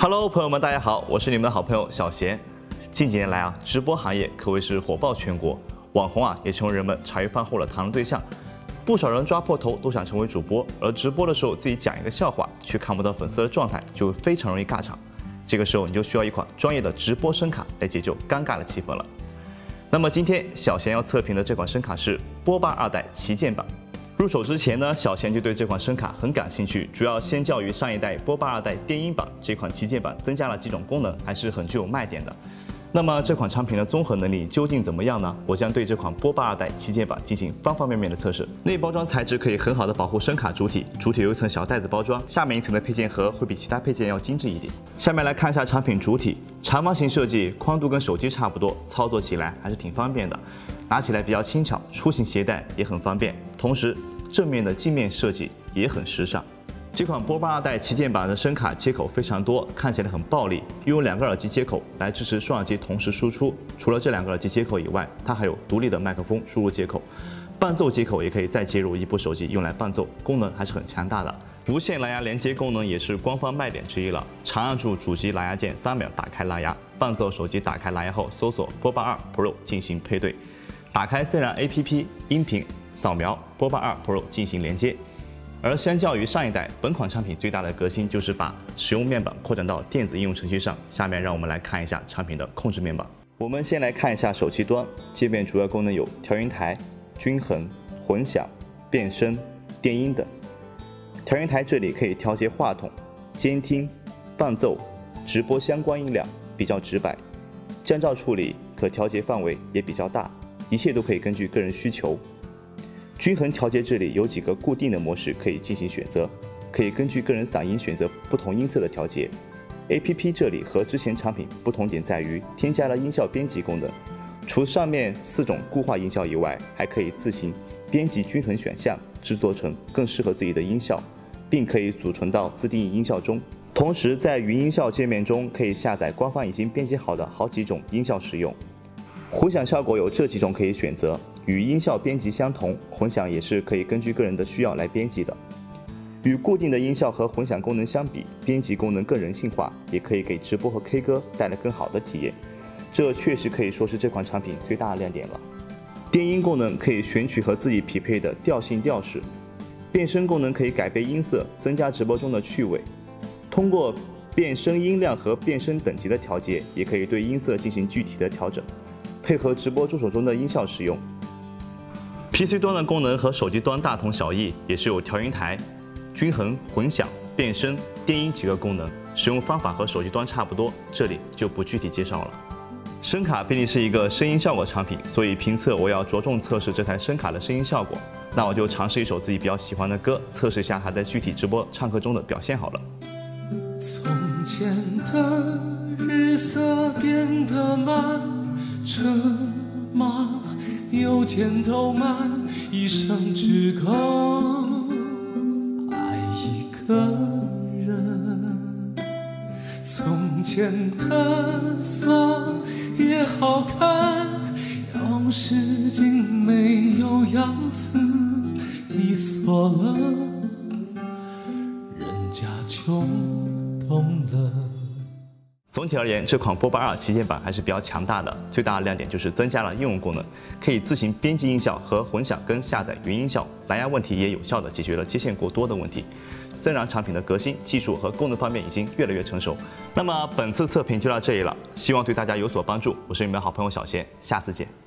Hello， 朋友们，大家好，我是你们的好朋友小贤。近几年来啊，直播行业可谓是火爆全国，网红啊也成为人们茶余饭后的谈论对象。不少人抓破头都想成为主播，而直播的时候自己讲一个笑话，却看不到粉丝的状态，就非常容易尬场。这个时候你就需要一款专业的直播声卡来解救尴尬的气氛了。那么今天小贤要测评的这款声卡是波霸2代旗舰版。入手之前呢，小贤就对这款声卡很感兴趣，主要先较于上一代波霸2代电音版这款旗舰版增加了几种功能，还是很具有卖点的。那么这款产品的综合能力究竟怎么样呢？我将对这款波霸2代旗舰版进行方方面面的测试。内包装材质可以很好的保护声卡主体，主体有一层小袋子包装，下面一层的配件盒会比其他配件要精致一点。下面来看一下产品主体，长方形设计，宽度跟手机差不多，操作起来还是挺方便的，拿起来比较轻巧，出行携带也很方便。同时，正面的镜面设计也很时尚。这款波霸2代旗舰版的声卡接口非常多，看起来很暴力，拥有2个耳机接口来支持双耳机同时输出。除了这2个耳机接口以外，它还有独立的麦克风输入接口，伴奏接口也可以再接入一部手机用来伴奏，功能还是很强大的。无线蓝牙连接功能也是官方卖点之一了，长按住主机蓝牙键3秒打开蓝牙，伴奏手机打开蓝牙后搜索波霸2 Pro 进行配对，打开自然 APP 音频扫描波霸2 Pro 进行连接。而相较于上一代，本款产品最大的革新就是把使用面板扩展到电子应用程序上。下面让我们来看一下产品的控制面板。我们先来看一下手机端，界面主要功能有调音台、均衡、混响、变声、电音等。调音台这里可以调节话筒、监听、伴奏、直播相关音量，比较直白。降噪处理可调节范围也比较大，一切都可以根据个人需求。均衡调节这里有几个固定的模式可以进行选择，可以根据个人嗓音选择不同音色的调节。APP 这里和之前产品不同点在于添加了音效编辑功能，除上面4种固化音效以外，还可以自行编辑均衡选项，制作成更适合自己的音效，并可以储存到自定义音效中。同时在云音效界面中可以下载官方已经编辑好的好几种音效使用。混响效果有这几种可以选择，与音效编辑相同，混响也是可以根据个人的需要来编辑的。与固定的音效和混响功能相比，编辑功能更人性化，也可以给直播和 K 歌带来更好的体验。这确实可以说是这款产品最大的亮点了。电音功能可以选取和自己匹配的调性调式，变声功能可以改变音色，增加直播中的趣味。通过变声音量和变声等级的调节，也可以对音色进行具体的调整，配合直播助手中的音效使用。PC 端的功能和手机端大同小异，也是有调音台、均衡、混响、变声、电音几个功能，使用方法和手机端差不多，这里就不具体介绍了。声卡毕竟是一个声音效果产品，所以评测我要着重测试这台声卡的声音效果。那我就尝试一首自己比较喜欢的歌，测试一下它在具体直播唱歌中的表现好了。从前的日色变得慢，车马邮件都慢，一生只够爱一个人。从前的锁也好看，钥匙竟没有样子，你锁了，人家就懂了。总体而言，这款波霸2旗舰版还是比较强大的，最大的亮点就是增加了应用功能，可以自行编辑音效和混响跟下载云音效，蓝牙问题也有效地解决了接线过多的问题。虽然产品的革新、技术和功能方面已经越来越成熟，那么本次测评就到这里了，希望对大家有所帮助。我是你们的好朋友小贤，下次见。